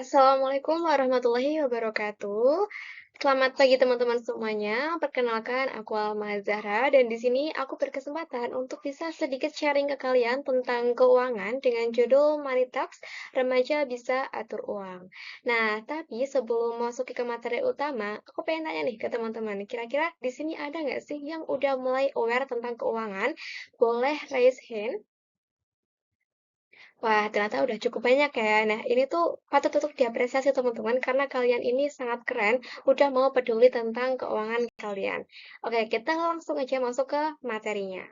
Assalamualaikum warahmatullahi wabarakatuh. Selamat pagi teman-teman semuanya. Perkenalkan aku Alma Zahra dan di sini aku berkesempatan untuk bisa sedikit sharing ke kalian tentang keuangan dengan judul Money Talks, Remaja Bisa Atur Uang. Nah, tapi sebelum masuk ke materi utama, aku pengen tanya nih ke teman-teman, kira-kira di sini ada nggak sih yang udah mulai aware tentang keuangan? Boleh raise hand. Wah, ternyata udah cukup banyak ya. Nah, ini tuh patut untuk diapresiasi teman-teman karena kalian ini sangat keren, udah mau peduli tentang keuangan kalian. Oke, kita langsung aja masuk ke materinya.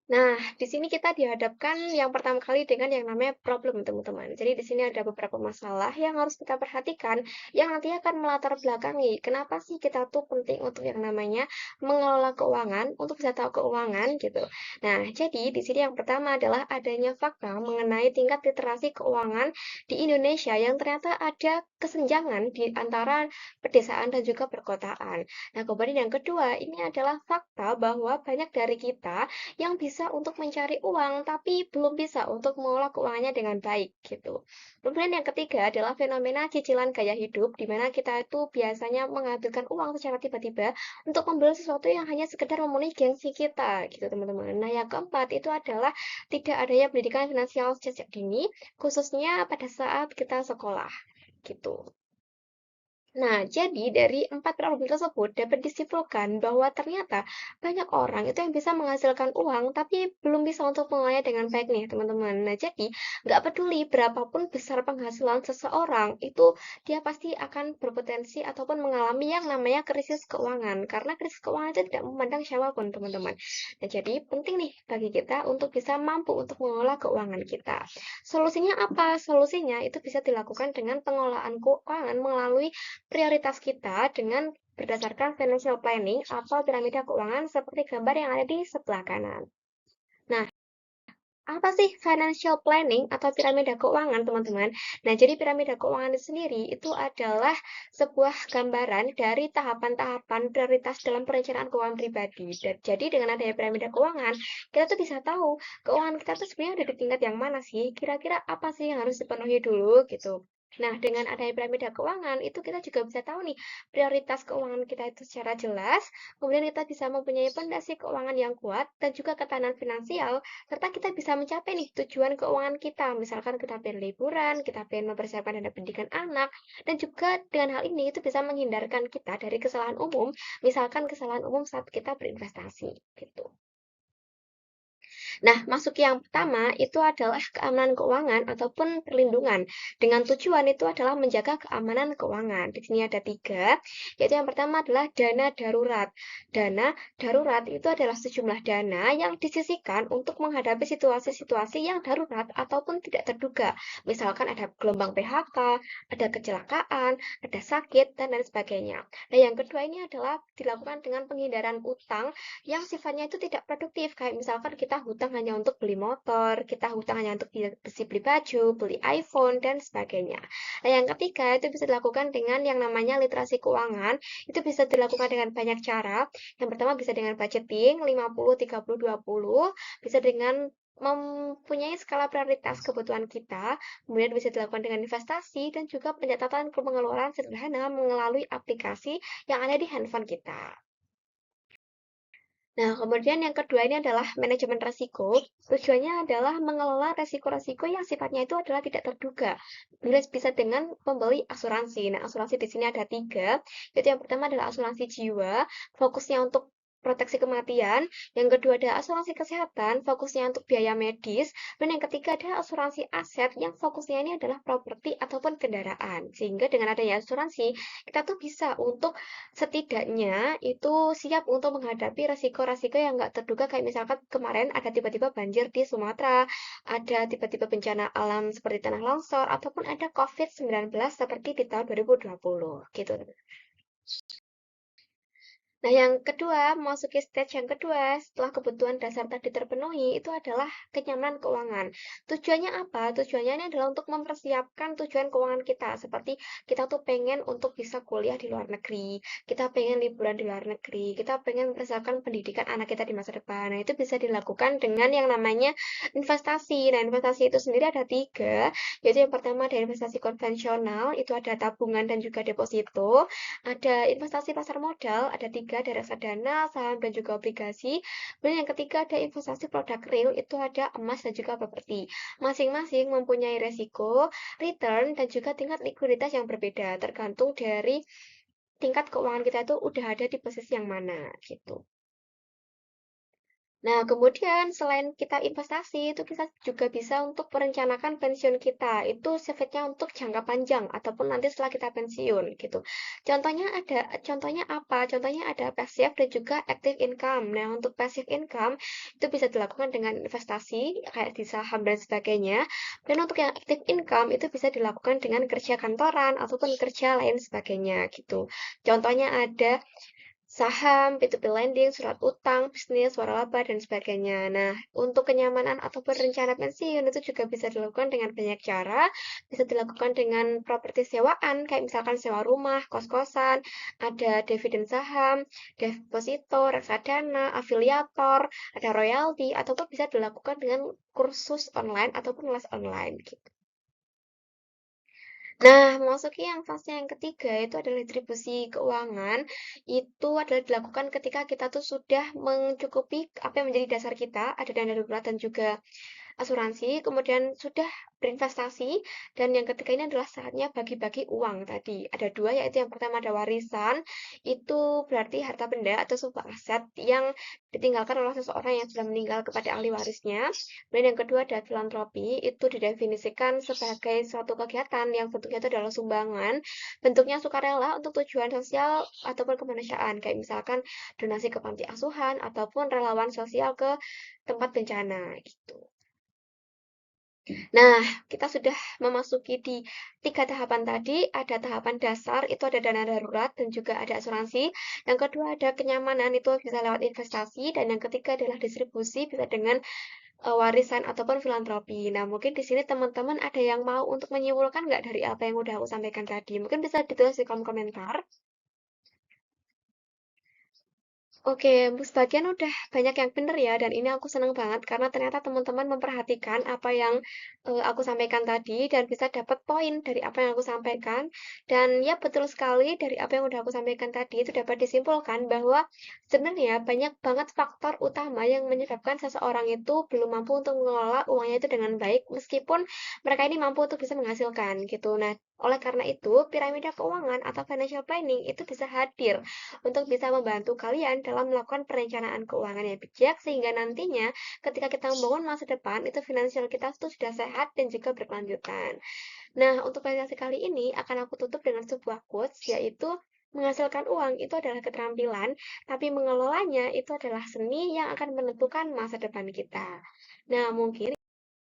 Nah, di sini kita dihadapkan yang pertama kali dengan yang namanya problem, teman-teman. Jadi di sini ada beberapa masalah yang harus kita perhatikan yang nanti akan melatar belakangi kenapa sih kita tuh penting untuk yang namanya mengelola keuangan, untuk bisa tahu keuangan gitu. Nah, jadi di sini yang pertama adalah adanya fakta mengenai tingkat literasi keuangan di Indonesia yang ternyata ada kesenjangan di antara pedesaan dan juga perkotaan. Nah, kemudian yang kedua, ini adalah fakta bahwa banyak dari kita yang bisa untuk mencari uang, tapi belum bisa untuk mengelola keuangannya dengan baik gitu. Kemudian yang ketiga adalah fenomena cicilan gaya hidup, di mana kita itu biasanya mengambilkan uang secara tiba-tiba untuk membeli sesuatu yang hanya sekedar memenuhi gengsi kita gitu teman-teman. Nah yang keempat itu adalah tidak adanya pendidikan finansial sejak dini, khususnya pada saat kita sekolah gitu. Nah, jadi dari empat problem tersebut dapat disimpulkan bahwa ternyata banyak orang itu yang bisa menghasilkan uang, tapi belum bisa untuk mengolahnya dengan baik nih, teman-teman. Nah, jadi nggak peduli berapapun besar penghasilan seseorang, itu dia pasti akan berpotensi ataupun mengalami yang namanya krisis keuangan. Karena krisis keuangan itu tidak memandang siapapun, teman-teman. Nah, jadi penting nih bagi kita untuk bisa mampu untuk mengelola keuangan kita. Solusinya apa? Solusinya itu bisa dilakukan dengan pengelolaan keuangan melalui prioritas kita dengan berdasarkan financial planning atau piramida keuangan seperti gambar yang ada di sebelah kanan. Nah, apa sih financial planning atau piramida keuangan, teman-teman? Nah, jadi piramida keuangan itu sendiri itu adalah sebuah gambaran dari tahapan-tahapan prioritas dalam perencanaan keuangan pribadi. Dan, jadi dengan adanya piramida keuangan, kita tuh bisa tahu keuangan kita tuh sebenarnya ada di tingkat yang mana sih? Kira-kira apa sih yang harus dipenuhi dulu gitu. Nah, dengan adanya piramida keuangan, itu kita juga bisa tahu nih prioritas keuangan kita itu secara jelas, kemudian kita bisa mempunyai fondasi keuangan yang kuat dan juga ketahanan finansial serta kita bisa mencapai nih tujuan keuangan kita. Misalkan kita pengen liburan, kita pengen mempersiapkan dana pendidikan anak, dan juga dengan hal ini itu bisa menghindarkan kita dari kesalahan umum, misalkan kesalahan umum saat kita berinvestasi gitu. Nah, masuk yang pertama itu adalah keamanan keuangan ataupun perlindungan. Dengan tujuan itu adalah menjaga keamanan keuangan. Di sini ada tiga, yaitu yang pertama adalah dana darurat. Dana darurat itu adalah sejumlah dana yang disisihkan untuk menghadapi situasi-situasi yang darurat ataupun tidak terduga. Misalkan ada gelombang PHK, ada kecelakaan, ada sakit, dan lain sebagainya. Nah, yang kedua ini adalah dilakukan dengan penghindaran utang yang sifatnya itu tidak produktif. Kayak misalkan kita hutang hanya untuk beli motor, kita hutang hanya untuk beli baju, beli iPhone, dan sebagainya. Nah, yang ketiga itu bisa dilakukan dengan yang namanya literasi keuangan. Itu bisa dilakukan dengan banyak cara. Yang pertama bisa dengan budgeting 50-30-20, bisa dengan mempunyai skala prioritas kebutuhan kita, kemudian bisa dilakukan dengan investasi dan juga pencatatan pengeluaran sederhana melalui aplikasi yang ada di handphone kita. Nah, kemudian yang kedua ini adalah manajemen risiko. Tujuannya adalah mengelola resiko-resiko yang sifatnya itu adalah tidak terduga. Bisa dengan membeli asuransi. Nah, asuransi di sini ada tiga, yaitu yang pertama adalah asuransi jiwa, fokusnya untuk proteksi kematian. Yang kedua ada asuransi kesehatan, fokusnya untuk biaya medis. Dan yang ketiga ada asuransi aset, yang fokusnya ini adalah properti ataupun kendaraan. Sehingga dengan adanya asuransi, kita tuh bisa untuk setidaknya itu siap untuk menghadapi resiko-resiko yang nggak terduga kayak misalkan kemarin ada tiba-tiba banjir di Sumatera, ada tiba-tiba bencana alam seperti tanah longsor, ataupun ada COVID-19 seperti di tahun 2020 gitu. Nah, yang kedua, memasuki stage yang kedua, setelah kebutuhan dasar tadi terpenuhi, itu adalah kenyamanan keuangan. Tujuannya apa? Tujuannya ini adalah untuk mempersiapkan tujuan keuangan kita, seperti kita tuh pengen untuk bisa kuliah di luar negeri, kita pengen liburan di luar negeri, kita pengen mempersiapkan pendidikan anak kita di masa depan. Nah, itu bisa dilakukan dengan yang namanya investasi. Nah, investasi itu sendiri ada tiga, yaitu yang pertama ada investasi konvensional, itu ada tabungan dan juga deposito. Ada investasi pasar modal, ada tiga, ada reksadana, saham, dan juga obligasi. Kemudian yang ketiga ada investasi produk real, itu ada emas dan juga properti. Masing-masing mempunyai resiko, return, dan juga tingkat likuiditas yang berbeda, tergantung dari tingkat keuangan kita itu udah ada di posisi yang mana, gitu. Nah, kemudian selain kita investasi, itu kita juga bisa untuk merencanakan pensiun kita. Itu sifatnya untuk jangka panjang ataupun nanti setelah kita pensiun gitu. Contohnya apa? Contohnya ada passive dan juga active income. Nah, untuk passive income itu bisa dilakukan dengan investasi kayak di saham dan sebagainya. Dan untuk yang active income itu bisa dilakukan dengan kerja kantoran ataupun kerja lain sebagainya gitu. Contohnya ada saham, P2P lending, surat utang, bisnis, waralaba, dan sebagainya. Nah, untuk kenyamanan ataupun rencana pensiun itu juga bisa dilakukan dengan banyak cara. Bisa dilakukan dengan properti sewaan, kayak misalkan sewa rumah, kos-kosan, ada dividen saham, deposito, reksadana, afiliator, ada royalti, ataupun bisa dilakukan dengan kursus online ataupun les online gitu. Nah, memasuki yang fase yang ketiga itu adalah distribusi keuangan. Itu adalah dilakukan ketika kita tuh sudah mencukupi apa yang menjadi dasar kita, ada dana darurat dan juga asuransi, kemudian sudah berinvestasi, dan yang ketiga ini adalah saatnya bagi-bagi uang tadi. Ada dua, yaitu yang pertama ada warisan, itu berarti harta benda atau sebuah aset yang ditinggalkan oleh seseorang yang sudah meninggal kepada ahli warisnya. Dan yang kedua ada filantropi, itu didefinisikan sebagai suatu kegiatan yang bentuknya itu adalah sumbangan, bentuknya sukarela untuk tujuan sosial ataupun kemanusiaan, kayak misalkan donasi ke panti asuhan ataupun relawan sosial ke tempat bencana gitu. Nah, kita sudah memasuki di tiga tahapan tadi. Ada tahapan dasar, itu ada dana darurat dan juga ada asuransi. Yang kedua ada kenyamanan, itu bisa lewat investasi. Dan yang ketiga adalah distribusi, bisa dengan warisan ataupun filantropi. Nah, mungkin di sini teman-teman ada yang mau untuk menyimpulkan nggak dari apa yang udah aku sampaikan tadi? Mungkin bisa ditulis di kolom komentar. Oke, sebagian udah banyak yang bener ya, dan ini aku seneng banget karena ternyata teman-teman memperhatikan apa yang aku sampaikan tadi dan bisa dapat poin dari apa yang aku sampaikan. Dan ya betul sekali dari apa yang udah aku sampaikan tadi itu dapat disimpulkan bahwa sebenarnya banyak banget faktor utama yang menyebabkan seseorang itu belum mampu untuk mengelola uangnya itu dengan baik meskipun mereka ini mampu untuk bisa menghasilkan gitu. Nah, oleh karena itu, piramida keuangan atau financial planning itu bisa hadir untuk bisa membantu kalian dalam melakukan perencanaan keuangan yang bijak sehingga nantinya ketika kita membangun masa depan itu finansial kita itu sudah sehat dan juga berkelanjutan. Nah, untuk presentasi kali ini akan aku tutup dengan sebuah quotes yaitu menghasilkan uang itu adalah keterampilan, tapi mengelolanya itu adalah seni yang akan menentukan masa depan kita. Nah, mungkin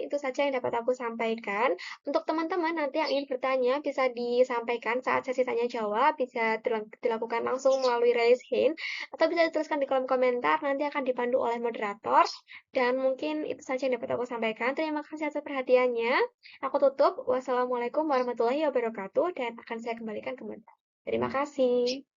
itu saja yang dapat aku sampaikan. Untuk teman-teman nanti yang ingin bertanya bisa disampaikan saat sesi tanya jawab, bisa dilakukan langsung melalui raise hand, atau bisa dituliskan di kolom komentar, nanti akan dipandu oleh moderator. Dan mungkin itu saja yang dapat aku sampaikan. Terima kasih atas perhatiannya. Aku tutup. Wassalamualaikum warahmatullahi wabarakatuh, dan akan saya kembalikan ke moderator. Terima kasih.